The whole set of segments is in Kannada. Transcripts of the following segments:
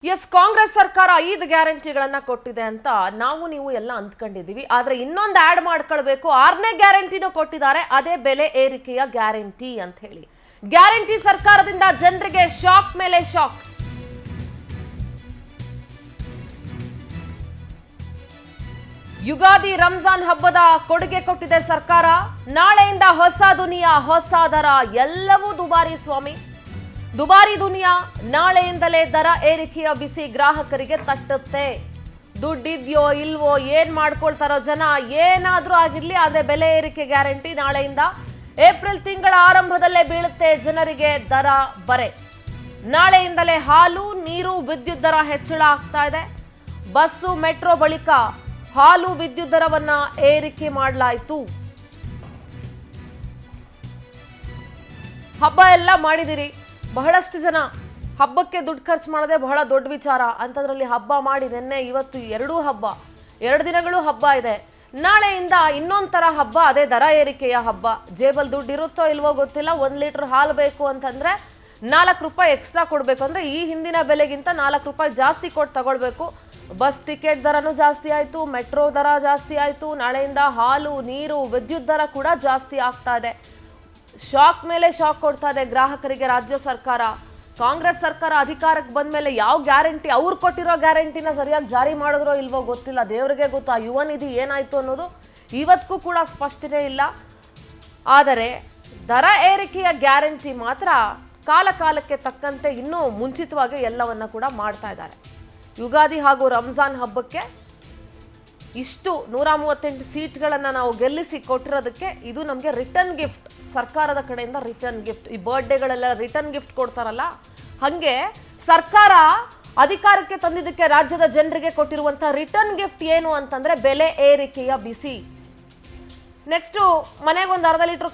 ಎಸ್ ಕಾಂಗ್ರೆಸ್ ಸರ್ಕಾರ 5 ಗ್ಯಾರಂಟಿಗಳನ್ನ ಕೊಟ್ಟಿದೆ ಅಂತ ನಾವು ನೀವು ಎಲ್ಲ ಅಂದ್ಕೊಂಡಿದ್ದೀವಿ. ಆದ್ರೆ ಇನ್ನೊಂದು ಆಡ್ ಮಾಡ್ಕೊಳ್ಬೇಕು, 6ನೇ ಗ್ಯಾರಂಟಿನೂ ಕೊಟ್ಟಿದ್ದಾರೆ, ಅದೇ ಬೆಲೆ ಏರಿಕೆಯ ಗ್ಯಾರಂಟಿ ಅಂತ ಹೇಳಿ. ಗ್ಯಾರಂಟಿ ಸರ್ಕಾರದಿಂದ ಜನರಿಗೆ ಶಾಕ್ ಮೇಲೆ ಶಾಕ್. ಯುಗಾದಿ ರಂಜಾನ್ ಹಬ್ಬದ ಕೊಡುಗೆ ಕೊಟ್ಟಿದೆ ಸರ್ಕಾರ. ನಾಳೆಯಿಂದ ಹೊಸ ದುನಿಯಾ, ಹೊಸ ದರ, ಎಲ್ಲವೂ ದುಬಾರಿ ಸ್ವಾಮಿ. ದುಬಾರಿ ದುನಿಯಾ, ನಾಳೆಯಿಂದಲೇ ದರ ಏರಿಕೆಯ ಬಿಸಿ ಗ್ರಾಹಕರಿಗೆ ತಟ್ಟುತ್ತೆ. ದುಡ್ಡಿದ್ಯೋ ಇಲ್ವೋ, ಏನ್ ಮಾಡ್ಕೊಳ್ತಾರೋ ಜನ, ಏನಾದ್ರೂ ಆಗಿರ್ಲಿ, ಅದೇ ಬೆಲೆ ಏರಿಕೆ ಗ್ಯಾರಂಟಿ ನಾಳೆಯಿಂದ ಏಪ್ರಿಲ್ ತಿಂಗಳ ಆರಂಭದಲ್ಲೇ ಬೀಳುತ್ತೆ ಜನರಿಗೆ ದರ ಬರೆ. ನಾಳೆಯಿಂದಲೇ ಹಾಲು, ನೀರು, ವಿದ್ಯುತ್ ದರ ಹೆಚ್ಚಳ ಆಗ್ತಾ ಇದೆ. ಬಸ್ಸು, ಮೆಟ್ರೋ ಬಳಿಕ ಹಾಲು, ವಿದ್ಯುತ್ ದರವನ್ನ ಏರಿಕೆ ಮಾಡಲಾಯಿತು. ಹಬ್ಬ ಎಲ್ಲ ಮಾಡಿದಿರಿ, ಬಹಳಷ್ಟು ಜನ ಹಬ್ಬಕ್ಕೆ ದುಡ್ಡು ಖರ್ಚು ಮಾಡೋದೇ ಬಹಳ ದೊಡ್ಡ ವಿಚಾರ. ಅಂಥದ್ರಲ್ಲಿ ಹಬ್ಬ ಮಾಡಿ ನಿನ್ನೆ ಇವತ್ತು 2 ಹಬ್ಬ, 2 ದಿನಗಳು ಹಬ್ಬ ಇದೆ. ನಾಳೆಯಿಂದ ಇನ್ನೊಂದು ಥರ ಹಬ್ಬ, ಅದೇ ದರ ಏರಿಕೆಯ ಹಬ್ಬ. ಜೇಬಲ್ ದುಡ್ಡು ಇರುತ್ತೋ ಇಲ್ವೋ ಗೊತ್ತಿಲ್ಲ. 1 ಲೀಟರ್ ಹಾಲು ಬೇಕು ಅಂತಂದ್ರೆ 4 ರೂಪಾಯಿ ಎಕ್ಸ್ಟ್ರಾ ಕೊಡಬೇಕು. ಅಂದ್ರೆ ಈ ಹಿಂದಿನ ಬೆಲೆಗಿಂತ 4 ರೂಪಾಯಿ ಜಾಸ್ತಿ ಕೊಟ್ಟು ತಗೊಳ್ಬೇಕು. ಬಸ್ ಟಿಕೆಟ್ ದರನೂ ಜಾಸ್ತಿ ಆಯಿತು, ಮೆಟ್ರೋ ದರ ಜಾಸ್ತಿ ಆಯಿತು. ನಾಳೆಯಿಂದ ಹಾಲು, ನೀರು, ವಿದ್ಯುತ್ ದರ ಕೂಡ ಜಾಸ್ತಿ ಆಗ್ತಾ ಇದೆ. ಶಾಕ್ ಮೇಲೆ ಶಾಕ್ ಕೊಡ್ತಾ ಇದೆ ಗ್ರಾಹಕರಿಗೆ ರಾಜ್ಯ ಸರ್ಕಾರ. ಕಾಂಗ್ರೆಸ್ ಸರ್ಕಾರ ಅಧಿಕಾರಕ್ಕೆ ಬಂದ ಮೇಲೆ ಯಾವ ಗ್ಯಾರಂಟಿ, ಅವ್ರು ಕೊಟ್ಟಿರೋ ಗ್ಯಾರಂಟಿನ ಸರಿಯಾಗಿ ಜಾರಿ ಮಾಡಿದ್ರೋ ಇಲ್ವೋ ಗೊತ್ತಿಲ್ಲ, ದೇವರಿಗೆ ಗೊತ್ತು. ಆ ಯುವ ನಿಧಿ ಏನಾಯ್ತು ಅನ್ನೋದು ಇವತ್ತಿಗೂ ಕೂಡ ಸ್ಪಷ್ಟತೆ ಇಲ್ಲ. ಆದರೆ ದರ ಏರಿಕೆಯ ಗ್ಯಾರಂಟಿ ಮಾತ್ರ ಕಾಲ ಕಾಲಕ್ಕೆ ತಕ್ಕಂತೆ ಇನ್ನೂ ಮುಂಚಿತವಾಗಿ ಎಲ್ಲವನ್ನ ಕೂಡ ಮಾಡ್ತಾ ಇದ್ದಾರೆ. ಯುಗಾದಿ ಹಾಗೂ ರಂಜಾನ್ ಹಬ್ಬಕ್ಕೆ ಇಷ್ಟು 138 ಸೀಟ್ಗಳನ್ನು ನಾವು ಗೆಲ್ಲಿಸಿ ಕೊಟ್ಟಿರೋದಕ್ಕೆ ಇದು ನಮಗೆ ರಿಟರ್ನ್ ಗಿಫ್ಟ್, ಸರ್ಕಾರದ ಕಡೆಯಿಂದ ರಿಟರ್ನ್ ಗಿಫ್ಟ್. ಈ ಬರ್ತ್ಡೇಗಳೆಲ್ಲ ರಿಟರ್ನ್ ಗಿಫ್ಟ್ ಕೊಡ್ತಾರಲ್ಲ, ಹಾಗೆ ಸರ್ಕಾರ ಅಧಿಕಾರಕ್ಕೆ ತಂದಿದ್ದಕ್ಕೆ ರಾಜ್ಯದ ಜನರಿಗೆ ಕೊಟ್ಟಿರುವಂತಹ ರಿಟರ್ನ್ ಗಿಫ್ಟ್ ಏನು ಅಂತಂದ್ರೆ ಬೆಲೆ ಏರಿಕೆಯ ಬಿಸಿ. ನೆಕ್ಸ್ಟು ಮನೆಗೆ ಒಂದು ಅರ್ಧ ಲೀಟರ್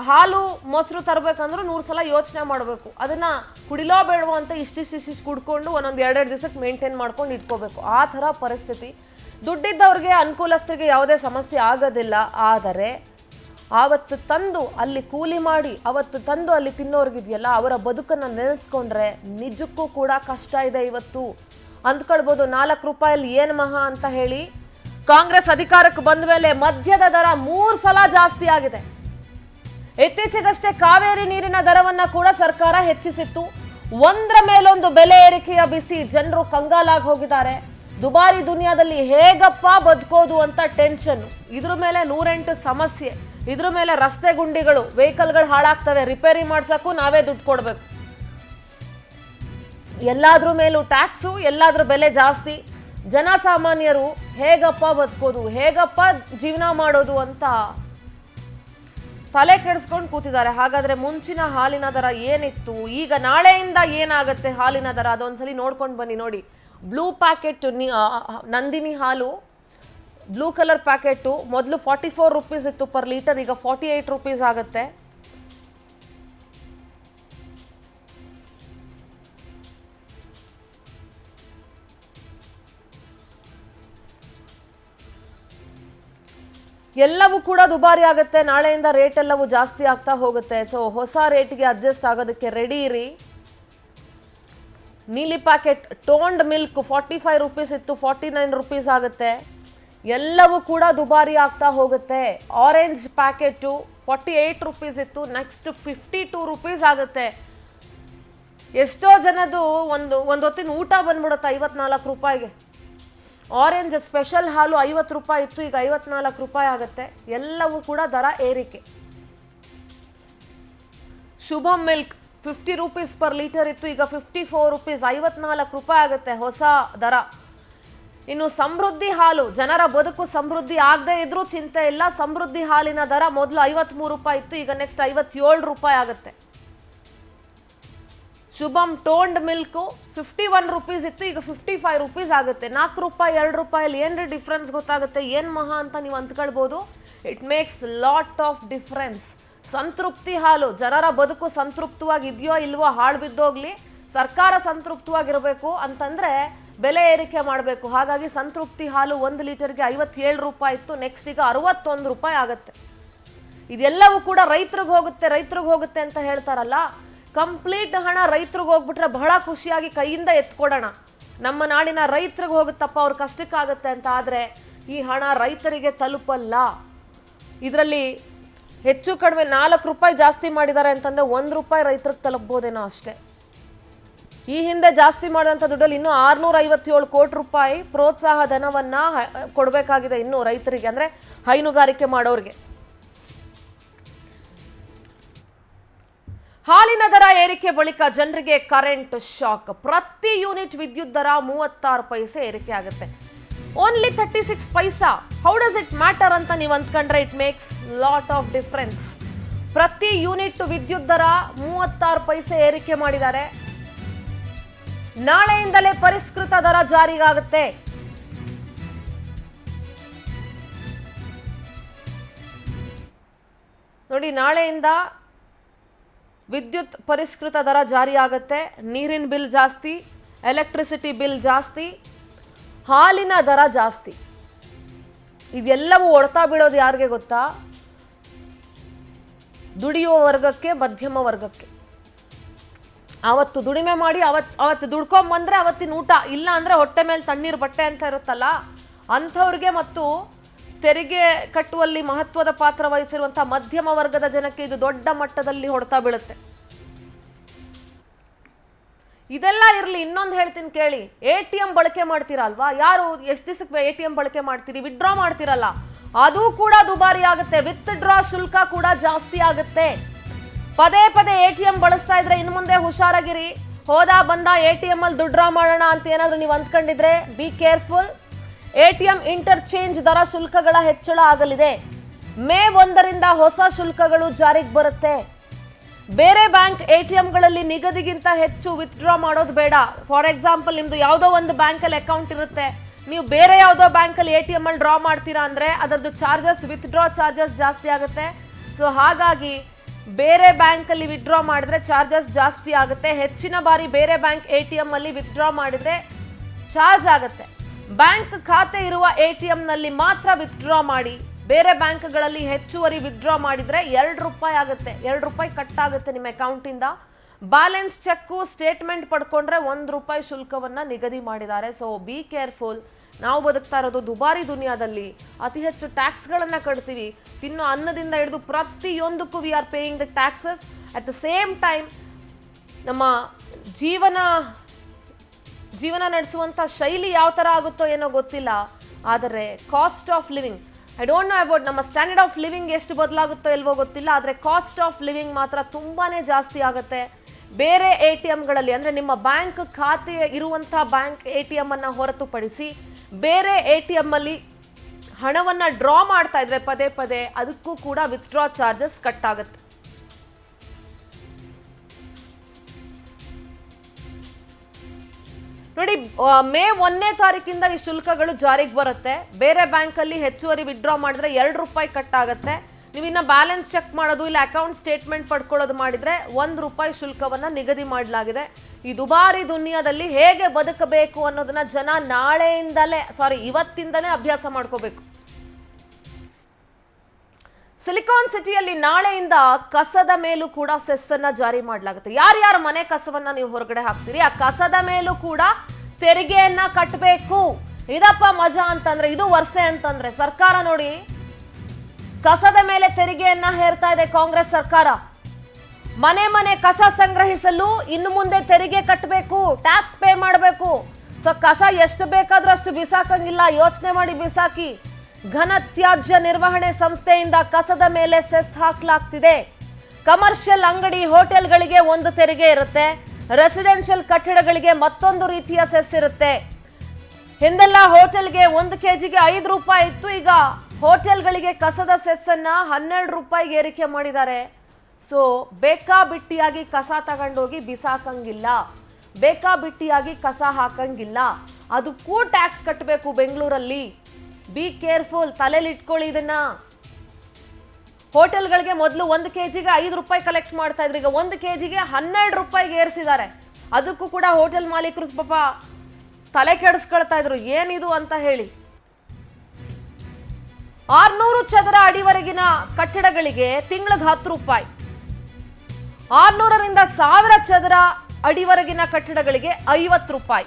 ಹಾಲು, ಮೊಸರು ತರಬೇಕಂದ್ರೂ 100 ಸಲ ಯೋಚನೆ ಮಾಡಬೇಕು. ಅದನ್ನ ಕುಡಿಲೋ ಬೇಡವೋ ಅಂತ ಇಷ್ಟಿಷ್ಟು ಕುಡ್ಕೊಂಡು ಒಂದೊಂದು 2 ದಿವಸಕ್ಕೆ ಮೇಂಟೈನ್ ಮಾಡ್ಕೊಂಡು ಇಟ್ಕೋಬೇಕು. ಆ ಥರ ಪರಿಸ್ಥಿತಿ. ದುಡ್ಡಿದ್ದವ್ರಿಗೆ, ಅನುಕೂಲಸ್ಥರಿಗೆ ಯಾವುದೇ ಸಮಸ್ಯೆ ಆಗೋದಿಲ್ಲ. ಆದರೆ ಆವತ್ತು ತಂದು ಅಲ್ಲಿ ಕೂಲಿ ಮಾಡಿ ಅವತ್ತು ತಂದು ಅಲ್ಲಿ ತಿನ್ನೋರ್ಗಿದೆಯಲ್ಲ, ಅವರ ಬದುಕನ್ನು ನೆನೆಸ್ಕೊಂಡ್ರೆ ನಿಜಕ್ಕೂ ಕೂಡ ಕಷ್ಟ ಇದೆ. ಇವತ್ತು ಅಂದ್ಕೊಳ್ಬೋದು 4 ರೂಪಾಯಲ್ಲಿ ಏನು ಮಹಾ ಅಂತ ಹೇಳಿ. ಕಾಂಗ್ರೆಸ್ ಅಧಿಕಾರಕ್ಕೆ ಬಂದ ಮೇಲೆ ಮದ್ಯದ ದರ 3 ಸಲ ಜಾಸ್ತಿ ಆಗಿದೆ. ಇತ್ತೀಚೆಗಷ್ಟೇ ಕಾವೇರಿ ನೀರಿನ ದರವನ್ನ ಕೂಡ ಸರ್ಕಾರ ಹೆಚ್ಚಿಸಿತ್ತು. ಒಂದರ ಮೇಲೊಂದು ಬೆಲೆ ಏರಿಕೆಯ ಬಿಸಿ, ಜನರು ಕಂಗಾಲಾಗಿ ಹೋಗಿದ್ದಾರೆ. ದುಬಾರಿ ದುನಿಯಾದಲ್ಲಿ ಹೇಗಪ್ಪ ಬದುಕೋದು ಅಂತ ಟೆನ್ಷನ್. ಇದ್ರ ಮೇಲೆ 108 ಸಮಸ್ಯೆ. ಇದ್ರ ಮೇಲೆ ರಸ್ತೆ ಗುಂಡಿಗಳು, ವೆಹಿಕಲ್ಗಳು ಹಾಳಾಗ್ತವೆ, ರಿಪೇರಿ ಮಾಡ್ಸಕ್ಕೂ ನಾವೇ ದುಡ್ಡು ಕೊಡ್ಬೇಕು. ಎಲ್ಲಾದ್ರ ಮೇಲೂ ಟ್ಯಾಕ್ಸು, ಎಲ್ಲಾದ್ರ ಬೆಲೆ ಜಾಸ್ತಿ. ಜನಸಾಮಾನ್ಯರು ಹೇಗಪ್ಪ ಬದುಕೋದು, ಹೇಗಪ್ಪ ಜೀವನ ಮಾಡೋದು ಅಂತ ತಲೆ ಕೆಡಿಸ್ಕೊಂಡು ಕೂತಿದ್ದಾರೆ. ಹಾಗಾದ್ರೆ ಮುಂಚಿನ ಹಾಲಿನ ದರ ಏನಿತ್ತು, ಈಗ ನಾಳೆಯಿಂದ ಏನಾಗುತ್ತೆ ಹಾಲಿನ ದರ, ಅದೊಂದ್ಸಲಿ ನೋಡ್ಕೊಂಡು ಬನ್ನಿ. ನೋಡಿ, ಬ್ಲೂ ಪ್ಯಾಕೆಟ್ ನಂದಿನಿ ಹಾಲು, ಬ್ಲೂ ಕಲರ್ ಪ್ಯಾಕೆಟು ಮೊದಲು 44 ರೂಪೀಸ್ ಇತ್ತು ಪರ್ ಲೀಟರ್, ಈಗ 48 ರೂಪೀಸ್ ಆಗುತ್ತೆ. ಎಲ್ಲವೂ ಕೂಡ ದುಬಾರಿ ಆಗುತ್ತೆ. ನಾಳೆಯಿಂದ ರೇಟ್ ಎಲ್ಲವೂ ಜಾಸ್ತಿ ಆಗ್ತಾ ಹೋಗುತ್ತೆ. ಸೊ ಹೊಸ ರೇಟ್ಗೆ ಅಡ್ಜಸ್ಟ್ ಆಗೋದಕ್ಕೆ ರೆಡಿ ಇರಿ. ನೀಲಿ ಪ್ಯಾಕೆಟ್ ಟೋನ್ಡ್ ಮಿಲ್ಕ್ 45 ರೂಪೀಸ್ ಇತ್ತು, 49 ರೂಪೀಸ್ ಆಗುತ್ತೆ. ಎಲ್ಲವೂ ಕೂಡ ದುಬಾರಿ ಆಗ್ತಾ ಹೋಗುತ್ತೆ. ಆರೆಂಜ್ ಪ್ಯಾಕೆಟು 48 ರೂಪೀಸ್ ಇತ್ತು, ನೆಕ್ಸ್ಟ್ 52 ರೂಪೀಸ್ ಆಗುತ್ತೆ. ಎಷ್ಟೋ ಜನದು ಒಂದು ಹೊತ್ತಿನ ಊಟ ಬಂದ್ಬಿಡುತ್ತೆ 54 ರೂಪಾಯಿಗೆ. ಆರೆಂಜ್ ಸ್ಪೆಷಲ್ ಹಾಲು 50 ರೂಪಾಯಿ ಇತ್ತು, ಈಗ 54 ರೂಪಾಯಿ ಆಗುತ್ತೆ. ಎಲ್ಲವೂ ಕೂಡ ದರ ಏರಿಕೆ. ಶುಭಂ ಮಿಲ್ಕ್ 50 ರೂಪೀಸ್ ಪರ್ ಲೀಟರ್ ಇತ್ತು, ಈಗ 54 ರೂಪೀಸ್, 54 ರೂಪಾಯಿ ಆಗುತ್ತೆ ಹೊಸ ದರ. ಇನ್ನು ಸಮೃದ್ಧಿ ಹಾಲು, ಜನರ ಬದುಕು ಸಮೃದ್ಧಿ ಆಗದೆ ಇದ್ರೂ ಚಿಂತೆ ಇಲ್ಲ. ಸಮೃದ್ಧಿ ಹಾಲಿನ ದರ ಮೊದಲು 53 ರೂಪಾಯಿ ಇತ್ತು, ಈಗ ನೆಕ್ಸ್ಟ್ 57 ರೂಪಾಯಿ ಆಗುತ್ತೆ. ಶುಭಂ ಟೋನ್ಡ್ ಮಿಲ್ಕು 51 ರೂಪೀಸ್ ಇತ್ತು, ಈಗ 55 ರೂಪೀಸ್ ಆಗುತ್ತೆ. 4 ರೂಪಾಯಿ 2 ರೂಪಾಯಲ್ಲಿ ಏನ್ರಿ ಡಿಫ್ರೆನ್ಸ್ ಗೊತ್ತಾಗುತ್ತೆ, ಏನು ಮಹಾ ಅಂತ ನೀವು ಅಂದ್ಕೊಳ್ಬೋದು. It makes lot of difference. ಸಂತೃಪ್ತಿ ಹಾಲು, ಜನರ ಬದುಕು ಸಂತೃಪ್ತವಾಗಿ ಇದೆಯೋ ಇಲ್ವೋ, ಹಾಳು ಬಿದ್ದೋಗ್ಲಿ, ಸರ್ಕಾರ ಸಂತೃಪ್ತವಾಗಿರಬೇಕು ಅಂತಂದ್ರೆ ಬೆಲೆ ಏರಿಕೆ ಮಾಡಬೇಕು. ಹಾಗಾಗಿ ಸಂತೃಪ್ತಿ ಹಾಲು 1 ಲೀಟರ್ಗೆ 57 ರೂಪಾಯಿ ಇತ್ತು, ನೆಕ್ಸ್ಟ್ ಈಗ 61 ರೂಪಾಯಿ ಆಗುತ್ತೆ. ಇದೆಲ್ಲವೂ ಕೂಡ ರೈತರಿಗೆ ಹೋಗುತ್ತೆ ಅಂತ ಹೇಳ್ತಾರಲ್ಲ, ಕಂಪ್ಲೀಟ್ ಹಣ ರೈತರಿಗೆ ಹೋಗ್ಬಿಟ್ರೆ ಬಹಳ ಖುಷಿಯಾಗಿ ಕೈಯಿಂದ ಎತ್ಕೊಡೋಣ. ನಮ್ಮ ನಾಡಿನ ರೈತರಿಗೆ ಹೋಗುತ್ತಪ್ಪ, ಅವ್ರ ಕಷ್ಟಕ್ಕಾಗತ್ತೆ ಅಂತ. ಆದರೆ ಈ ಹಣ ರೈತರಿಗೆ ತಲುಪಲ್ಲ. ಇದರಲ್ಲಿ ಹೆಚ್ಚು ಕಡಿಮೆ 4 ರೂಪಾಯಿ ಜಾಸ್ತಿ ಮಾಡಿದ್ದಾರೆ ಅಂತಂದ್ರೆ 1 ರೂಪಾಯಿ ರೈತರಿಗೆ ತಲುಪಬಹುದೇನೋ ಅಷ್ಟೇ. ಈ ಹಿಂದೆ ಜಾಸ್ತಿ ಮಾಡಿದಂಥ ದುಡ್ಡಲ್ಲಿ ಇನ್ನೂ 657 ಕೋಟಿ ರೂಪಾಯಿ ಪ್ರೋತ್ಸಾಹ ಧನವನ್ನ ಕೊಡಬೇಕಾಗಿದೆ ಇನ್ನು ರೈತರಿಗೆ, ಅಂದ್ರೆ ಹೈನುಗಾರಿಕೆ ಮಾಡೋರಿಗೆ. ಹಾಲಿನ ದರ ಏರಿಕೆ ಬಳಿಕ ಜನರಿಗೆ ಕರೆಂಟ್ ಶಾಕ್. ಪ್ರತಿ ಯೂನಿಟ್ ವಿದ್ಯುತ್ ದರ 36 ಪೈಸೆ ಏರಿಕೆ ಆಗುತ್ತೆ. Only 36 paisa. How does it matter ಅಂತ ನೀವು ಅಂದ್ಕೊಂಡ್ರೆ it makes lot of difference. ಪ್ರತಿ ಯೂನಿಟ್ ವಿದ್ಯುತ್ ದರ 36 ಪೈಸೆ ಏರಿಕೆ ಮಾಡಿದ್ದಾರೆ. ನಾಳೆಯಿಂದಲೇ ಪರಿಷ್ಕೃತ ದರ ಜಾರಿಯಾಗುತ್ತೆ. ನೋಡಿ, ನಾಳೆಯಿಂದ ವಿದ್ಯುತ್ ಪರಿಷ್ಕೃತ ದರ ಜಾರಿಯಾಗುತ್ತೆ. ನೀರಿನ ಬಿಲ್ ಜಾಸ್ತಿ, ಎಲೆಕ್ಟ್ರಿಸಿಟಿ ಬಿಲ್ ಜಾಸ್ತಿ, ಹಾಲಿನ ದರ ಜಾಸ್ತಿ. ಇದೆಲ್ಲವೂ ಹೊಡ್ತಾ ಬೀಳೋದು ಯಾರಿಗೆ ಗೊತ್ತಾ? ದುಡಿಯುವ ವರ್ಗಕ್ಕೆ, ಮಧ್ಯಮ ವರ್ಗಕ್ಕೆ. ಅವತ್ತು ದುಡಿಮೆ ಮಾಡಿ ಅವತ್ತು ದುಡ್ಕೊಂಬಂದ್ರೆ ಅವತ್ತಿನ ಊಟ, ಇಲ್ಲ ಅಂದ್ರೆ ಹೊಟ್ಟೆ ಮೇಲೆ ತಣ್ಣೀರು ಬಟ್ಟೆ ಅಂತ ಇರುತ್ತಲ್ಲ ಅಂಥವ್ರಿಗೆ ಮತ್ತು ತೆರಿಗೆ ಕಟ್ಟುವಲ್ಲಿ ಮಹತ್ವದ ಪಾತ್ರ ವಹಿಸಿರುವಂತಹ ಮಧ್ಯಮ ವರ್ಗದ ಜನಕ್ಕೆ ಇದು ದೊಡ್ಡ ಮಟ್ಟದಲ್ಲಿ ಹೊಡ್ತಾ ಬೀಳುತ್ತೆ. ಇದೆಲ್ಲ ಇರಲಿ, ಇನ್ನೊಂದು ಹೇಳ್ತೀನಿ ಕೇಳಿ. ATM ಬಳಕೆ ಮಾಡ್ತೀರಲ್ವಾ, ಯಾರು ಎಷ್ಟು ದಿವಸಕ್ಕೆ ATM ಬಳಕೆ ಮಾಡ್ತೀರಿ? ವಿತ್ಡ್ರಾ ಮಾಡ್ತೀರಲ್ಲ, ಅದು ಕೂಡ ದುಬಾರಿ ಆಗುತ್ತೆ. ವಿತ್ಡ್ರಾ ಶುಲ್ಕ ಕೂಡ ಜಾಸ್ತಿ ಆಗುತ್ತೆ. ಪದೇ ಪದೇ ATM ಬಳಸ್ತಾ ಇದ್ರೆ ಇನ್ನು ಮುಂದೆ ಹುಷಾರಾಗಿರಿ. ಹೋದ ಬಂದ ATM ಅಲ್ಲಿ ದುಡ್ಡು ಡ್ರಾ ಮಾಡೋಣ ಅಂತ ಏನಾದ್ರು ನೀವು ಅಂದ್ಕೊಂಡಿದ್ರೆ ಬಿ ಕೇರ್ಫುಲ್. ATM ಇಂಟರ್ಚೇಂಜ್ ದರ ಶುಲ್ಕಗಳ ಹೆಚ್ಚಳ ಆಗಲಿದೆ. ಮೇ 1ರಿಂದ ಹೊಸ ಶುಲ್ಕಗಳು ಜಾರಿಗೆ ಬರುತ್ತೆ. ಬೇರೆ ಬ್ಯಾಂಕ್ ATMಗಳಲ್ಲಿ ನಿಗದಿಗಿಂತ ಹೆಚ್ಚು ವಿತ್ಡ್ರಾ ಮಾಡೋದು ಬೇಡ. ಫಾರ್ ಎಕ್ಸಾಂಪಲ್, ನಿಮ್ದು ಯಾವುದೋ ಒಂದು ಬ್ಯಾಂಕಲ್ಲಿ ಅಕೌಂಟ್ ಇರುತ್ತೆ, ನೀವು ಬೇರೆ ಯಾವುದೋ ಬ್ಯಾಂಕಲ್ಲಿ ATM ಅಲ್ಲಿ ಡ್ರಾ ಮಾಡ್ತೀರಾ ಅಂದ್ರೆ ಅದರದ್ದು ಚಾರ್ಜಸ್, ವಿತ್ಡ್ರಾ ಚಾರ್ಜಸ್ ಜಾಸ್ತಿ ಆಗುತ್ತೆ. ಸೊ ಹಾಗಾಗಿ ಬೇರೆ ಬ್ಯಾಂಕಲ್ಲಿ ವಿತ್ಡ್ರಾ ಮಾಡಿದ್ರೆ ಚಾರ್ಜಸ್ ಜಾಸ್ತಿ ಆಗುತ್ತೆ. ಹೆಚ್ಚಿನ ಬಾರಿ ಬೇರೆ ಬ್ಯಾಂಕ್ ATM ಅಲ್ಲಿ ವಿತ್ಡ್ರಾ ಮಾಡಿದ್ರೆ ಚಾರ್ಜ್ ಆಗುತ್ತೆ. ಬ್ಯಾಂಕ್ ಖಾತೆ ಇರುವ ATM ನಲ್ಲಿ ಮಾತ್ರ ವಿತ್ಡ್ರಾ ಮಾಡಿ. ಬೇರೆ ಬ್ಯಾಂಕ್ಗಳಲ್ಲಿ ಹೆಚ್ಚುವರಿ ವಿತ್ಡ್ರಾ ಮಾಡಿದ್ರೆ 2 ರೂಪಾಯಿ ಆಗುತ್ತೆ. 2 ರೂಪಾಯಿ ಕಟ್ ಆಗುತ್ತೆ ನಿಮ್ಮ ಅಕೌಂಟಿಂದ. ಬ್ಯಾಲೆನ್ಸ್ ಚೆಕ್ಕು, ಸ್ಟೇಟ್ಮೆಂಟ್ ಪಡ್ಕೊಂಡ್ರೆ 1 ರೂಪಾಯಿ ಶುಲ್ಕವನ್ನ ನಿಗದಿ ಮಾಡಿದ್ದಾರೆ. So be careful. ನಾವು ಬದುಕ್ತಾ ಇರೋದು ದುಬಾರಿ ದುನಿಯಾದಲ್ಲಿ. ಅತಿ ಹೆಚ್ಚು ಟ್ಯಾಕ್ಸ್ಗಳನ್ನ ಕಟ್ತೀವಿ. ತಿನ್ನೋ ಅನ್ನದಿಂದ ಹಿಡಿದು ಪ್ರತಿಯೊಂದಕ್ಕೂ we are paying the taxes. At the same time ನಮ್ಮ ಜೀವನ ನಡೆಸುವಂಥ ಶೈಲಿ ಯಾವ ಥರ ಆಗುತ್ತೋ ಏನೋ ಗೊತ್ತಿಲ್ಲ. ಆದರೆ cost of living, I don't know about ನಮ್ಮ ಸ್ಟ್ಯಾಂಡರ್ಡ್ ಆಫ್ ಲಿವಿಂಗ್ ಎಷ್ಟು ಬದಲಾಗುತ್ತೋ ಇಲ್ವೋ ಗೊತ್ತಿಲ್ಲ. ಆದರೆ ಕಾಸ್ಟ್ ಆಫ್ ಲಿವಿಂಗ್ ಮಾತ್ರ ತುಂಬಾ ಜಾಸ್ತಿ ಆಗುತ್ತೆ. ಬೇರೆ ATMಗಳಲ್ಲಿ ಅಂದರೆ ನಿಮ್ಮ ಬ್ಯಾಂಕ್ ಖಾತೆ ಇರುವಂಥ ಬ್ಯಾಂಕ್ ATM ಅನ್ನು ಹೊರತುಪಡಿಸಿ ಬೇರೆ ATM ಅಲ್ಲಿ ಹಣವನ್ನು ಡ್ರಾ ಮಾಡ್ತಾ ಇದ್ರೆ ಪದೇ ಪದೇ ಅದಕ್ಕೂ ಕೂಡ ವಿತ್ಡ್ರಾ ಚಾರ್ಜಸ್ ಕಟ್ ಆಗುತ್ತೆ. ನೋಡಿ, ಮೇ 1ನೇ ತಾರೀಕಿಂದ ಈ ಶುಲ್ಕಗಳು ಜಾರಿಗೆ ಬರುತ್ತೆ. ಬೇರೆ ಬ್ಯಾಂಕಲ್ಲಿ ಹೆಚ್ಚುವರಿ ವಿತ್ಡ್ರಾ ಮಾಡಿದ್ರೆ 2 ರೂಪಾಯಿ ಕಟ್ ಆಗುತ್ತೆ. ನೀವು ಇನ್ನು ಬ್ಯಾಲೆನ್ಸ್ ಚೆಕ್ ಮಾಡೋದು ಇಲ್ಲ ಅಕೌಂಟ್ ಸ್ಟೇಟ್ಮೆಂಟ್ ಪಡ್ಕೊಳ್ಳೋದು ಮಾಡಿದ್ರೆ 1 ರೂಪಾಯಿ ಶುಲ್ಕವನ್ನ ನಿಗದಿ ಮಾಡಲಾಗಿದೆ. ಈ ದುಬಾರಿ ದುನಿಯಾದಲ್ಲಿ ಹೇಗೆ ಬದುಕಬೇಕು ಅನ್ನೋದನ್ನ ಜನ ಇವತ್ತಿಂದಲೇ ಅಭ್ಯಾಸ ಮಾಡ್ಕೋಬೇಕು. ಸಿಲಿಕಾನ್ ಸಿಟಿಯಲ್ಲಿ ನಾಳೆಯಿಂದ ಕಸದ ಮೇಲೂ ಕೂಡ ಸೆಸ್ ಅನ್ನ ಜಾರಿ ಮಾಡಲಾಗುತ್ತೆ. ಯಾರ್ಯಾರ ಮನೆ ಕಸವನ್ನ ನೀವು ಹೊರಗಡೆ ಹಾಕ್ತೀರಿ ಆ ಕಸದ ಮೇಲೂ ಕೂಡ ತೆರಿಗೆಯನ್ನ ಕಟ್ಟಬೇಕು. ಇದಪ್ಪ ಮಜಾ ಅಂತಂದ್ರೆ, ಇದು ವರ್ಷೆ ಅಂತಂದ್ರೆ. ಸರ್ಕಾರ ನೋಡಿ, ಕಸದ ಮೇಲೆ ತೆರಿಗೆಯನ್ನ ಹೇರ್ತಾ ಇದೆ ಕಾಂಗ್ರೆಸ್ ಸರ್ಕಾರ. ಮನೆ ಕಸ ಸಂಗ್ರಹಿಸಲು ಇನ್ನು ಮುಂದೆ ತೆರಿಗೆ ಕಟ್ಟಬೇಕು, ಟ್ಯಾಕ್ಸ್ ಪೇ ಮಾಡಬೇಕು. ಸೊ ಕಸ ಎಷ್ಟು ಬೇಕಾದ್ರೂ ಅಷ್ಟು ಬಿಸಾಕಂಗಿಲ್ಲ, ಯೋಚನೆ ಮಾಡಿ ಬಿಸಾಕಿ. ಘನ ತ್ಯಾಜ್ಯ ನಿರ್ವಹಣೆ ಸಂಸ್ಥೆಯಿಂದ ಕಸದ ಮೇಲೆ ಸೆಸ್ ಹಾಕಲಾಗ್ತಿದೆ. ಕಮರ್ಷಿಯಲ್ ಅಂಗಡಿ, ಹೋಟೆಲ್ಗಳಿಗೆ ಒಂದು ತೆರಿಗೆ ಇರುತ್ತೆ, ರೆಸಿಡೆನ್ಷಿಯಲ್ ಕಟ್ಟಡಗಳಿಗೆ ಮತ್ತೊಂದು ರೀತಿಯ ಸೆಸ್ ಇರುತ್ತೆ. ಹಿಂದೆಲ್ಲ ಹೋಟೆಲ್ಗೆ 1 ಕೆಜಿಗೆ 5 ರೂಪಾಯಿ ಇತ್ತು. ಈಗ ಹೋಟೆಲ್ಗಳಿಗೆ ಕಸದ ಸೆಸ್ ಅನ್ನ 12 ರೂಪಾಯಿಗೆ ಏರಿಕೆ ಮಾಡಿದ್ದಾರೆ. ಸೊ ಬೇಕಾಬಿಟ್ಟಿಯಾಗಿ ಕಸ ತಗೊಂಡೋಗಿ ಬಿಸಾಕಂಗಿಲ್ಲ, ಬೇಕಾಬಿಟ್ಟಿಯಾಗಿ ಕಸ ಹಾಕಂಗಿಲ್ಲ. ಅದಕ್ಕೂ ಟ್ಯಾಕ್ಸ್ ಕಟ್ಟಬೇಕು ಬೆಂಗಳೂರಲ್ಲಿ. ಬಿ ಕೇರ್ಫುಲ್, ತಲೆಯಲ್ಲಿ ಇಟ್ಕೊಳ್ಳಿ ಇದನ್ನ. ಹೋಟೆಲ್ಗಳಿಗೆ ಮೊದಲು 1 ಕೆಜಿಗೆ 5 ರೂಪಾಯಿ ಕಲೆಕ್ಟ್ ಮಾಡ್ತಾ ಇದ್ರು, ಈಗ 1 ಕೆಜಿಗೆ 12 ರೂಪಾಯಿಗೆ ಏರಿಸಿದ್ದಾರೆ. ಅದಕ್ಕೂ ಕೂಡ ಹೋಟೆಲ್ ಮಾಲೀಕರು ಪಾಪ ತಲೆ ಕೆಡಿಸ್ಕೊಳ್ತಾ ಇದ್ರು, ಏನಿದು ಅಂತ ಹೇಳಿ. 600 ಚದರ ಅಡಿವರೆಗಿನ ಕಟ್ಟಡಗಳಿಗೆ ತಿಂಗಳಿಗೆ 10 ರೂಪಾಯಿ, 600ರಿಂದ 1000 ಚದರ ಅಡಿವರೆಗಿನ ಕಟ್ಟಡಗಳಿಗೆ 50 ರೂಪಾಯಿ.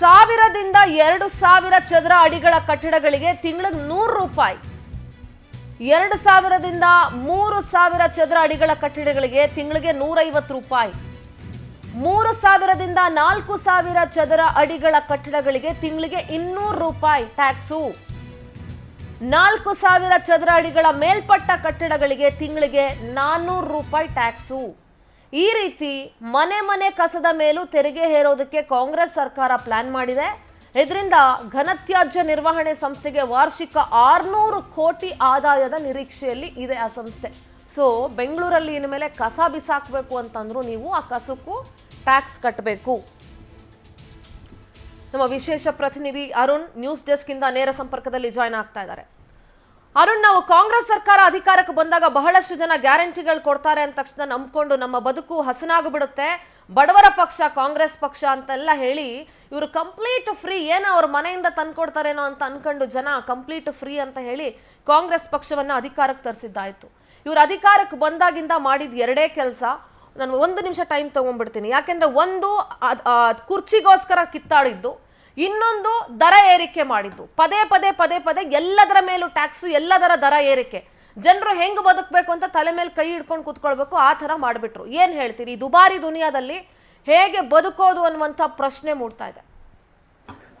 1000ದಿಂದ 2000 ಚದರ ಅಡಿಗಳ ಕಟ್ಟಡಗಳಿಗೆ ತಿಂಗಳಿಗೆ 100 ರೂಪಾಯಿ, 2000ದಿಂದ 3000 ಚದರ ಅಡಿಗಳ ಕಟ್ಟಡಗಳಿಗೆ ತಿಂಗಳಿಗೆ 150 ರೂಪಾಯಿ, 3000ದಿಂದ 4000 ಚದರ ಅಡಿಗಳ ಕಟ್ಟಡಗಳಿಗೆ ತಿಂಗಳಿಗೆ 200 ರೂಪಾಯಿ ಟ್ಯಾಕ್ಸು, 4000 ಚದರ ಅಡಿಗಳ ಮೇಲ್ಪಟ್ಟ ಕಟ್ಟಡಗಳಿಗೆ ತಿಂಗಳಿಗೆ 400 ರೂಪಾಯಿ ಟ್ಯಾಕ್ಸು. ಈ ರೀತಿ ಮನೆ ಮನೆ ಕಸದ ಮೇಲೂ ತೆರಿಗೆ ಹೇರೋದಕ್ಕೆ ಕಾಂಗ್ರೆಸ್ ಸರ್ಕಾರ ಪ್ಲಾನ್ ಮಾಡಿದೆ. ಇದರಿಂದ ಘನತ್ಯಾಜ್ಯ ನಿರ್ವಹಣೆ ಸಂಸ್ಥೆಗೆ ವಾರ್ಷಿಕ 600 ಕೋಟಿ ಆದಾಯದ ನಿರೀಕ್ಷೆಯಲ್ಲಿ ಇದೆ ಆ ಸಂಸ್ಥೆ. ಸೊ ಬೆಂಗಳೂರಲ್ಲಿ ಇನ್ಮೇಲೆ ಕಸ ಬಿಸಾಕಬೇಕು ಅಂತಂದ್ರೂ ನೀವು ಆ ಕಸಕ್ಕೂ ಟ್ಯಾಕ್ಸ್ ಕಟ್ಟಬೇಕು. ನಮ್ಮ ವಿಶೇಷ ಪ್ರತಿನಿಧಿ ಅರುಣ್ ನ್ಯೂಸ್ ಡೆಸ್ಕ್ ಇಂದ ನೇರ ಸಂಪರ್ಕದಲ್ಲಿ ಜಾಯ್ನ್ ಆಗ್ತಾ ಇದ್ದಾರೆ. ಅರುಣ್, ನಾವು ಕಾಂಗ್ರೆಸ್ ಸರ್ಕಾರ ಅಧಿಕಾರಕ್ಕೆ ಬಂದಾಗ ಬಹಳಷ್ಟು ಜನ ಗ್ಯಾರಂಟಿಗಳು ಕೊಡ್ತಾರೆ ಅಂದ ತಕ್ಷಣ ನಂಬ್ಕೊಂಡು ನಮ್ಮ ಬದುಕು ಹಸನಾಗ್ಬಿಡುತ್ತೆ, ಬಡವರ ಪಕ್ಷ ಕಾಂಗ್ರೆಸ್ ಪಕ್ಷ ಅಂತೆಲ್ಲ ಹೇಳಿ ಇವರು ಕಂಪ್ಲೀಟ್ ಫ್ರೀ ಏನೋ ಅವ್ರ ಮನೆಯಿಂದ ತಂದ್ಕೊಡ್ತಾರೇನೋ ಅಂತ ಅನ್ಕೊಂಡು ಜನ ಕಂಪ್ಲೀಟ್ ಫ್ರೀ ಅಂತ ಹೇಳಿ ಕಾಂಗ್ರೆಸ್ ಪಕ್ಷವನ್ನ ಅಧಿಕಾರಕ್ಕೆ ತರಿಸಿದ್ದಾಯ್ತು. ಇವರು ಅಧಿಕಾರಕ್ಕೆ ಬಂದಾಗಿಂದ ಮಾಡಿದ ಎರಡೇ ಕೆಲಸ. ನಾನು 1 ನಿಮಿಷ ಟೈಮ್ ತಗೊಂಡ್ಬಿಡ್ತೀನಿ, ಯಾಕೆಂದ್ರೆ ಒಂದು ಕುರ್ಚಿಗೋಸ್ಕರ ಕಿತ್ತಾಡಿದ್ದು, ಇನ್ನೊಂದು ದರ ಏರಿಕೆ ಮಾಡಿದ್ದು. ಪದೇ ಪದೇ ಎಲ್ಲದರ ಮೇಲೂ ಟ್ಯಾಕ್ಸು, ಎಲ್ಲದರ ದರ ಏರಿಕೆ. ಜನರು ಹೆಂಗ್ ಬದುಕಬೇಕು ಅಂತ ತಲೆ ಮೇಲೆ ಕೈ ಹಿಡ್ಕೊಂಡು ಕೂತ್ಕೊಳ್ಬೇಕು, ಆ ಥರ ಮಾಡಿಬಿಟ್ರು. ಏನ್ ಹೇಳ್ತೀರಿ, ದುಬಾರಿ ದುನಿಯಾದಲ್ಲಿ ಹೇಗೆ ಬದುಕೋದು ಅನ್ನುವಂಥ ಪ್ರಶ್ನೆ ಮೂಡ್ತಾ ಇದೆ.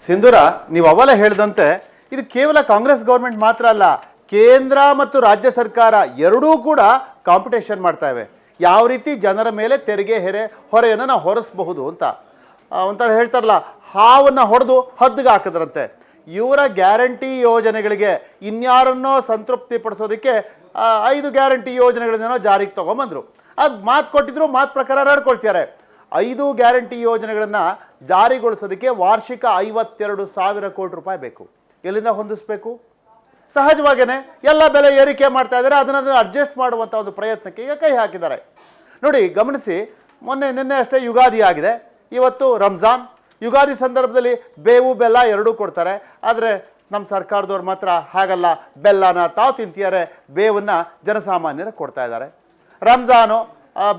ಸಿಂಧೂರ, ನೀವು ಅವಲೇ ಹೇಳಿದಂತೆ ಇದು ಕೇವಲ ಕಾಂಗ್ರೆಸ್ ಗೌರ್ಮೆಂಟ್ ಮಾತ್ರ ಅಲ್ಲ, ಕೇಂದ್ರ ಮತ್ತು ರಾಜ್ಯ ಸರ್ಕಾರ ಎರಡೂ ಕೂಡ ಕಾಂಪಿಟೇಷನ್ ಮಾಡ್ತಾ ಇವೆ. ಯಾವ ರೀತಿ ಜನರ ಮೇಲೆ ತೆರಿಗೆ ಹೊರೆಯನ್ನು ನಾವು ಹೊರಿಸಬಹುದು ಅಂತ. ಒಂಥರ ಹೇಳ್ತಾರಲ್ಲ, ಹಾವನ್ನು ಹೊಡೆದು ಹದ್ದಿಗೆ ಹಾಕಿದ್ರಂತೆ. ಇವರ ಗ್ಯಾರಂಟಿ ಯೋಜನೆಗಳಿಗೆ ಇನ್ಯಾರನ್ನೋ ಸಂತೃಪ್ತಿ ಪಡಿಸೋದಕ್ಕೆ 5 ಗ್ಯಾರಂಟಿ ಯೋಜನೆಗಳನ್ನೇನೋ ಜಾರಿಗೆ ತಗೊಂಬಂದರು. ಅದು ಮಾತು ಕೊಟ್ಟಿದ್ರು, ಮಾತು ಪ್ರಕಾರ ನಡ್ಕೊಳ್ತಾರೆ. 5 ಗ್ಯಾರಂಟಿ ಯೋಜನೆಗಳನ್ನು ಜಾರಿಗೊಳಿಸೋದಕ್ಕೆ ವಾರ್ಷಿಕ 52,000 ಕೋಟಿ ರೂಪಾಯಿ ಬೇಕು. ಎಲ್ಲಿಂದ ಹೊಂದಿಸ್ಬೇಕು? ಸಹಜವಾಗೇನೆ ಎಲ್ಲ ಬೆಲೆ ಏರಿಕೆ ಮಾಡ್ತಾ ಇದ್ದಾರೆ, ಅದನ್ನು ಅಡ್ಜಸ್ಟ್ ಮಾಡುವಂಥ ಒಂದು ಪ್ರಯತ್ನಕ್ಕೆ ಈಗ ಕೈ ಹಾಕಿದ್ದಾರೆ. ನೋಡಿ, ಗಮನಿಸಿ, ನಿನ್ನೆ ಅಷ್ಟೇ ಯುಗಾದಿ ಆಗಿದೆ, ಇವತ್ತು ರಂಜಾನ್. ಯುಗಾದಿ ಸಂದರ್ಭದಲ್ಲಿ ಬೇವು ಬೆಲ್ಲ ಎರಡೂ ಕೊಡ್ತಾರೆ. ಆದರೆ ನಮ್ಮ ಸರ್ಕಾರದವ್ರು ಮಾತ್ರ ಹಾಗಲ್ಲ, ಬೆಲ್ಲನ ತಾವು ತಿಂತಿದ್ದಾರೆ, ಬೇವನ್ನು ಜನಸಾಮಾನ್ಯರಿಗೆ ಕೊಡ್ತಾ ಇದ್ದಾರೆ. ರಂಜಾನು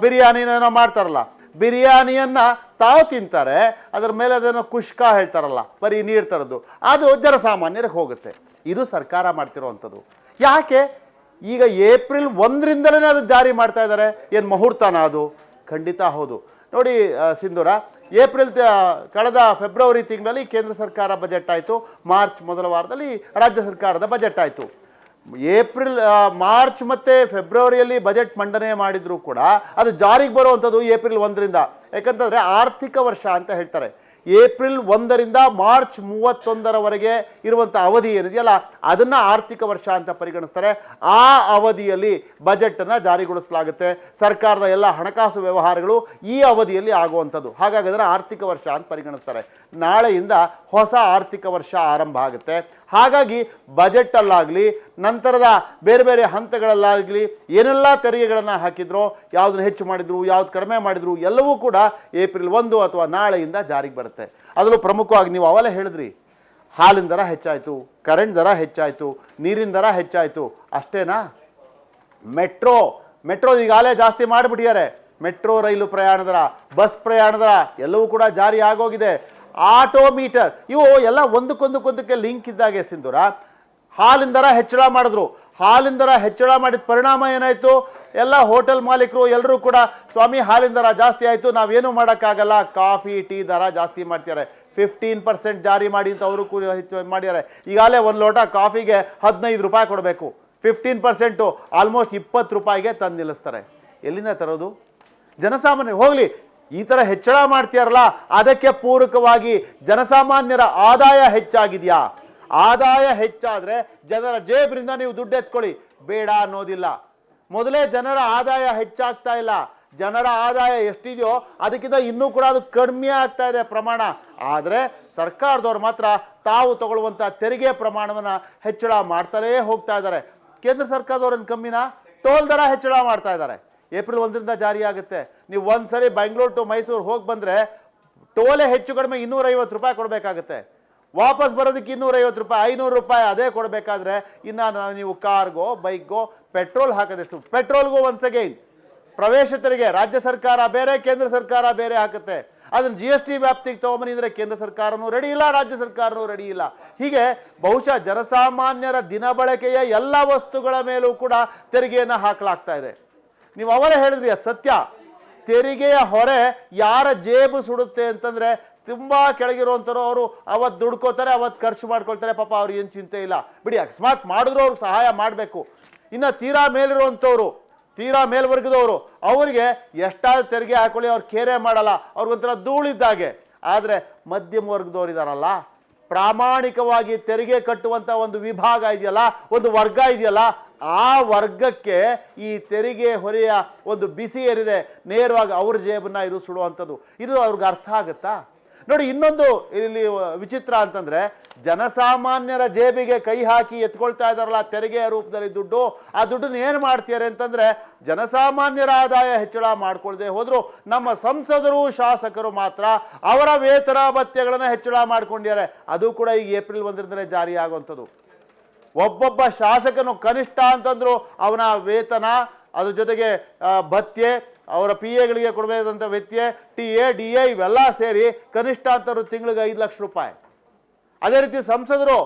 ಬಿರಿಯಾನಿನ ಮಾಡ್ತಾರಲ್ಲ, ಬಿರಿಯಾನಿಯನ್ನು ತಾವು ತಿಂತಾರೆ, ಅದರ ಮೇಲೆ ಅದನ್ನು ಕುಷ್ಕ ಹೇಳ್ತಾರಲ್ಲ, ಬರೀ ನೀರು ತರೋದು, ಅದು ಜನಸಾಮಾನ್ಯರಿಗೆ ಹೋಗುತ್ತೆ. ಇದು ಸರ್ಕಾರ ಮಾಡ್ತಿರೋವಂಥದ್ದು. ಯಾಕೆ ಈಗ ಏಪ್ರಿಲ್ 1ರಿಂದಲೇ ಅದು ಜಾರಿ ಮಾಡ್ತಾ ಇದ್ದಾರೆ? ಏನು ಮುಹೂರ್ತನ ಅದು? ಖಂಡಿತ ಹೌದು. ನೋಡಿ ಸಿಂಧೂರ, ಕಳೆದ ಫೆಬ್ರವರಿ ತಿಂಗಳಲ್ಲಿ ಕೇಂದ್ರ ಸರ್ಕಾರ ಬಜೆಟ್ ಆಯಿತು, ಮಾರ್ಚ್ ಮೊದಲ ವಾರದಲ್ಲಿ ರಾಜ್ಯ ಸರ್ಕಾರದ ಬಜೆಟ್ ಆಯಿತು. ಮಾರ್ಚ್ ಮತ್ತು ಫೆಬ್ರವರಿಯಲ್ಲಿ ಬಜೆಟ್ ಮಂಡನೆ ಮಾಡಿದರೂ ಕೂಡ ಅದು ಜಾರಿಗೆ ಬರುವಂಥದ್ದು ಏಪ್ರಿಲ್ 1ರಿಂದ. ಯಾಕಂತಂದರೆ ಆರ್ಥಿಕ ವರ್ಷ ಅಂತ ಹೇಳ್ತಾರೆ. ಏಪ್ರಿಲ್ 1ರಿಂದ ಮಾರ್ಚ್ 31ರವರೆಗೆ ಇರುವಂಥ ಅವಧಿ ಏನಿದೆಯಲ್ಲ, ಅದನ್ನು ಆರ್ಥಿಕ ವರ್ಷ ಅಂತ ಪರಿಗಣಿಸ್ತಾರೆ. ಆ ಅವಧಿಯಲ್ಲಿ ಬಜೆಟನ್ನು ಜಾರಿಗೊಳಿಸಲಾಗುತ್ತೆ. ಸರ್ಕಾರದ ಎಲ್ಲ ಹಣಕಾಸು ವ್ಯವಹಾರಗಳು ಈ ಅವಧಿಯಲ್ಲಿ ಆಗುವಂಥದ್ದು. ಹಾಗಾಗಿ ಅದನ್ನು ಆರ್ಥಿಕ ವರ್ಷ ಅಂತ ಪರಿಗಣಿಸ್ತಾರೆ. ನಾಳೆಯಿಂದ ಹೊಸ ಆರ್ಥಿಕ ವರ್ಷ ಆರಂಭ ಆಗುತ್ತೆ. ಹಾಗಾಗಿ ಬಜೆಟಲ್ಲಾಗಲಿ ನಂತರದ ಬೇರೆ ಬೇರೆ ಹಂತಗಳಲ್ಲಾಗಲಿ ಏನೆಲ್ಲ ತೆರಿಗೆಗಳನ್ನು ಹಾಕಿದ್ರೋ, ಯಾವುದನ್ನು ಹೆಚ್ಚು ಮಾಡಿದ್ರು, ಯಾವ್ದು ಕಡಿಮೆ ಮಾಡಿದ್ರು, ಎಲ್ಲವೂ ಕೂಡ ಏಪ್ರಿಲ್ 1 ಅಥವಾ ನಾಳೆಯಿಂದ ಜಾರಿಗೆ ಬರುತ್ತೆ. ಅದರಲ್ಲೂ ಪ್ರಮುಖವಾಗಿ ನೀವು ಅವೆಲ್ಲ ಹೇಳಿದ್ರಿ, ಹಾಲಿನ ದರ ಹೆಚ್ಚಾಯಿತು, ಕರೆಂಟ್ ದರ ಹೆಚ್ಚಾಯಿತು, ನೀರಿನ ದರ ಹೆಚ್ಚಾಯಿತು. ಅಷ್ಟೇನಾ? ಮೆಟ್ರೋ ಈಗಾಗಲೇ ಜಾಸ್ತಿ ಮಾಡಿಬಿಟ್ಟಿದ್ದಾರೆ. ಮೆಟ್ರೋ ರೈಲು ಪ್ರಯಾಣ ದರ, ಬಸ್ ಪ್ರಯಾಣ ದರ ಎಲ್ಲವೂ ಕೂಡ ಜಾರಿ ಆಗೋಗಿದೆ. ಆಟೋ ಮೀಟರ್, ಇವು ಎಲ್ಲ ಒಂದಕ್ಕೊಂದಕ್ಕೆ ಲಿಂಕ್ ಇದ್ದಾಗೆ ಸಿಂಧೂರ. ಹಾಲಿನ ದರ ಹೆಚ್ಚಳ ಮಾಡಿದ್ರು. ಹಾಲಿನ ದರ ಹೆಚ್ಚಳ ಮಾಡಿದ ಪರಿಣಾಮ ಏನಾಯಿತು? ಎಲ್ಲ ಹೋಟೆಲ್ ಮಾಲೀಕರು ಎಲ್ಲರೂ ಕೂಡ, ಸ್ವಾಮಿ ಹಾಲಿನ ದರ ಜಾಸ್ತಿ ಆಯಿತು, ನಾವೇನು ಮಾಡೋಕ್ಕಾಗಲ್ಲ, ಕಾಫಿ ಟೀ ದರ ಜಾಸ್ತಿ ಮಾಡ್ತಾರೆ, 15% ಜಾರಿ ಮಾಡಿ ಅಂತ ಅವರು ಕೂಡ ಹೆಚ್ಚು ಮಾಡಿದ್ದಾರೆ. ಈಗಾಗಲೇ 1 ಲೋಟ ಕಾಫಿಗೆ 15 ರೂಪಾಯಿ ಕೊಡಬೇಕು. 15% ಆಲ್ಮೋಸ್ಟ್ 20 ರೂಪಾಯಿಗೆ ತಂದು ನಿಲ್ಲಿಸ್ತಾರೆ. ಎಲ್ಲಿಂದ ತರೋದು? ಜನಸಾಮಾನ್ಯ ಹೋಗಲಿ, ಈ ಥರ ಹೆಚ್ಚಳ ಮಾಡ್ತೀಯಾರಲ್ಲ, ಅದಕ್ಕೆ ಪೂರಕವಾಗಿ ಜನಸಾಮಾನ್ಯರ ಆದಾಯ ಹೆಚ್ಚಾಗಿದೆಯಾ? ಆದಾಯ ಹೆಚ್ಚಾದರೆ ಜನರ ಜೇಬ್ರಿಂದ ನೀವು ದುಡ್ಡು ಎತ್ಕೊಳ್ಳಿ, ಬೇಡ ಅನ್ನೋದಿಲ್ಲ. ಮೊದಲೇ ಜನರ ಆದಾಯ ಹೆಚ್ಚಾಗ್ತಾ ಇಲ್ಲ. ಜನರ ಆದಾಯ ಎಷ್ಟಿದೆಯೋ ಅದಕ್ಕಿಂತ ಇನ್ನೂ ಕೂಡ ಅದು ಕಡಿಮೆ ಆಗ್ತಾ ಇದೆ ಪ್ರಮಾಣ. ಆದರೆ ಸರ್ಕಾರದವ್ರು ಮಾತ್ರ ತಾವು ತಗೊಳ್ಳುವಂಥ ತೆರಿಗೆ ಪ್ರಮಾಣವನ್ನು ಹೆಚ್ಚಳ ಮಾಡ್ತಲೇ ಹೋಗ್ತಾ ಇದ್ದಾರೆ. ಕೇಂದ್ರ ಸರ್ಕಾರದವ್ರನ್ನ ಕಮ್ಮಿನ ಟೋಲ್ ದರ ಹೆಚ್ಚಳ ಮಾಡ್ತಾ ಇದ್ದಾರೆ. ಏಪ್ರಿಲ್ 1ರಿಂದ ಜಾರಿ ಆಗುತ್ತೆ. ನೀವು ಒಂದ್ಸರಿ ಬೆಂಗಳೂರು ಟು ಮೈಸೂರು ಹೋಗಿ ಬಂದರೆ ಟೋಲೆ ಹೆಚ್ಚು ಕಡಿಮೆ 250 ರೂಪಾಯಿ ಕೊಡಬೇಕಾಗುತ್ತೆ. ವಾಪಸ್ ಬರೋದಕ್ಕೆ 250 ರೂಪಾಯಿ, 500 ರೂಪಾಯಿ ಅದೇ ಕೊಡಬೇಕಾದ್ರೆ ಇನ್ನು ನೀವು ಕಾರ್ಗೋ ಬೈಕ್ಗೋ ಪೆಟ್ರೋಲ್ ಹಾಕೋದೆಷ್ಟು? ಪೆಟ್ರೋಲ್ಗೂ ಒನ್ಸ್ ಅಗೈನ್ ಪ್ರವೇಶ ತೆರಿಗೆ ರಾಜ್ಯ ಸರ್ಕಾರ ಬೇರೆ, ಕೇಂದ್ರ ಸರ್ಕಾರ ಬೇರೆ ಹಾಕುತ್ತೆ. ಅದನ್ನು GST ವ್ಯಾಪ್ತಿಗೆ ತಗೊಂಬನಿ ಅಂದರೆ ಕೇಂದ್ರ ಸರ್ಕಾರನೂ ರೆಡಿ ಇಲ್ಲ, ರಾಜ್ಯ ಸರ್ಕಾರನೂ ರೆಡಿ ಇಲ್ಲ. ಹೀಗೆ ಬಹುಶಃ ಜನಸಾಮಾನ್ಯರ ದಿನಬಳಕೆಯ ಎಲ್ಲ ವಸ್ತುಗಳ ಮೇಲೂ ಕೂಡ ತೆರಿಗೆಯನ್ನು ಹಾಕಲಾಗ್ತಾ ಇದೆ. ನೀವು ಅವರೇ ಹೇಳಿದ್ರಿ, ಅದು ಸತ್ಯ. ತೆರಿಗೆಯ ಹೊರೆ ಯಾರ ಜೇಬು ಸುಡುತ್ತೆ ಅಂತಂದರೆ ತುಂಬ ಕೆಳಗಿರುವಂಥವ್ರು. ಅವರು ಅವತ್ತು ದುಡ್ಕೋತಾರೆ, ಅವತ್ತು ಖರ್ಚು ಮಾಡ್ಕೊಳ್ತಾರೆ, ಪಾಪ ಅವ್ರಿಗೆ ಏನು ಚಿಂತೆ ಇಲ್ಲ ಬಿಡಿ. ಅಕಸ್ಮಾತ್ ಮಾಡಿದ್ರು ಅವ್ರಿಗೆ ಸಹಾಯ ಮಾಡಬೇಕು. ಇನ್ನು ತೀರಾ ಮೇಲಿರುವಂಥವ್ರು, ತೀರಾ ಮೇಲ್ವರ್ಗದವರು, ಅವರಿಗೆ ಎಷ್ಟಾದ್ರೂ ತೆರಿಗೆ ಹಾಕೊಳ್ಳಿ, ಅವ್ರು ಕೇರೆ ಮಾಡಲ್ಲ, ಅವ್ರಿಗೊಂಥರ ಧೂಳಿದ್ದಾಗೆ. ಆದರೆ ಮಧ್ಯಮ ವರ್ಗದವ್ರು ಇದಾರಲ್ಲ, ಪ್ರಾಮಾಣಿಕವಾಗಿ ತೆರಿಗೆ ಕಟ್ಟುವಂಥ ಒಂದು ವಿಭಾಗ ಇದೆಯಲ್ಲ, ಒಂದು ವರ್ಗ ಇದೆಯಲ್ಲ, ಆ ವರ್ಗಕ್ಕೆ ಈ ತೆರಿಗೆ ಹೊರೆಯ ಒಂದು ಬಿಸಿ ಏರಿದೆ, ನೇರವಾಗಿ ಅವ್ರ ಜೇಬನ್ನ ಇದು ಸುಡುವಂಥದ್ದು. ಇದು ಅವ್ರಿಗೆ ಅರ್ಥ ಆಗುತ್ತಾ? ನೋಡಿ, ಇನ್ನೊಂದು ಇಲ್ಲಿ ವಿಚಿತ್ರ ಅಂತಂದ್ರೆ, ಜನಸಾಮಾನ್ಯರ ಜೇಬಿಗೆ ಕೈ ಹಾಕಿ ಎತ್ಕೊಳ್ತಾ ಇದಾರಲ್ಲ ತೆರಿಗೆಯ ರೂಪದಲ್ಲಿ ದುಡ್ಡು, ಆ ದುಡ್ಡನ್ನು ಏನು ಮಾಡ್ತಾರೆ ಅಂತಂದ್ರೆ, ಜನಸಾಮಾನ್ಯರ ಆದಾಯ ಹೆಚ್ಚಳ ಮಾಡ್ಕೊಳ್ದೆ ಹೋದ್ರು ನಮ್ಮ ಸಂಸದರು ಶಾಸಕರು ಮಾತ್ರ ಅವರ ವೇತನ ಭತ್ಯೆಗಳನ್ನು ಹೆಚ್ಚಳ ಮಾಡ್ಕೊಂಡಿದ್ದಾರೆ. ಅದು ಕೂಡ ಈಗ ಏಪ್ರಿಲ್ 1ರಿಂದಲೇ ಜಾರಿ ಆಗುವಂಥದ್ದು. ಒಬ್ಬೊಬ್ಬ ಶಾಸಕನು ಕನಿಷ್ಠ ಅಂತಂದ್ರು ಅವನ ವೇತನ, ಅದ್ರ ಜೊತೆಗೆ ಭತ್ಯೆ, ಅವರ PAಗಳಿಗೆ ಕೊಡಬೇಕಾದಂಥ ವೆತ್ಯೆ, TA DA ಇವೆಲ್ಲ ಸೇರಿ ಕನಿಷ್ಠ ಅಂತಂದ್ರು ತಿಂಗಳಿಗೆ 5 ಲಕ್ಷ ರೂಪಾಯಿ. ಅದೇ ರೀತಿ ಸಂಸದರು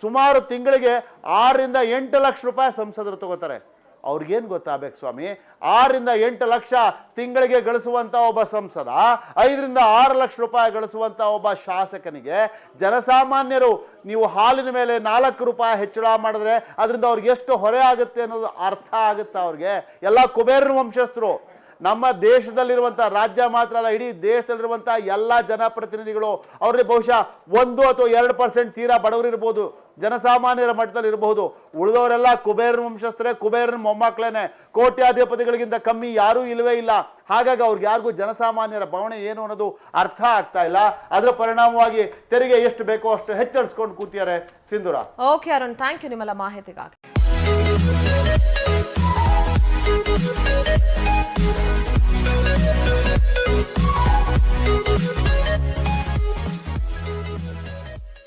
ಸುಮಾರು ತಿಂಗಳಿಗೆ 6 ರಿಂದ 8 ಲಕ್ಷ ರೂಪಾಯಿ ಸಂಸದರು ತಗೋತಾರೆ. ಅವ್ರಿಗೇನು ಗೊತ್ತಾಗಬೇಕು ಸ್ವಾಮಿ? 6 ರಿಂದ 8 ಲಕ್ಷ ತಿಂಗಳಿಗೆ ಗಳಿಸುವಂಥ ಒಬ್ಬ ಸಂಸದ, 5 ರಿಂದ 6 ಲಕ್ಷ ರೂಪಾಯಿ ಗಳಿಸುವಂಥ ಒಬ್ಬ ಶಾಸಕನಿಗೆ ಜನಸಾಮಾನ್ಯರು ನೀವು ಹಾಲಿನ ಮೇಲೆ 4 ರೂಪಾಯಿ ಹೆಚ್ಚಳ ಮಾಡಿದ್ರೆ ಅದರಿಂದ ಅವ್ರಿಗೆ ಎಷ್ಟು ಹೊರೆ ಆಗುತ್ತೆ ಅನ್ನೋದು ಅರ್ಥ ಆಗುತ್ತೆ ಅವ್ರಿಗೆ. ಎಲ್ಲ ಕುಬೇರನ ವಂಶಸ್ಥರು. ನಮ್ಮ ದೇಶದಲ್ಲಿರುವಂಥ, ರಾಜ್ಯ ಮಾತ್ರ ಅಲ್ಲ, ಇಡೀ ದೇಶದಲ್ಲಿರುವಂಥ ಎಲ್ಲ ಜನಪ್ರತಿನಿಧಿಗಳು ಅವರಲ್ಲಿ ಬಹುಶಃ 1 ಅಥವಾ 2% ತೀರಾ ಬಡವರಿರ್ಬೋದು, ಜನಸಾಮಾನ್ಯರ ಮಟ್ಟದಲ್ಲಿ ಇರಬಹುದು. ಉಳಿದವರೆಲ್ಲ ಕುಬೇರನ ವಂಶಸ್ಥರೇ, ಕುಬೇರನ ಮೊಮ್ಮಕ್ಕಳೇನೆ, ಕೋಟ್ಯಾಧಿಪತಿಗಳಿಗಿಂತ ಕಮ್ಮಿ ಯಾರೂ ಇಲ್ಲವೇ ಇಲ್ಲ. ಹಾಗಾಗಿ ಅವ್ರಿಗೆ ಯಾರಿಗೂ ಜನಸಾಮಾನ್ಯರ ಭಾವನೆ ಏನು ಅನ್ನೋದು ಅರ್ಥ ಆಗ್ತಾ ಇಲ್ಲ. ಅದರ ಪರಿಣಾಮವಾಗಿ ತೆರಿಗೆ ಎಷ್ಟು ಬೇಕೋ ಅಷ್ಟು ಹೆಚ್ಚಳಿಸ್ಕೊಂಡು ಕೂತಿದ್ದಾರೆ. ಸಿಂಧೂರ. ಓಕೆ ಅರುಣ್, ಥ್ಯಾಂಕ್ ಯು ನಿಮ್ಮೆಲ್ಲ ಮಾಹಿತಿಗಾಗಿ.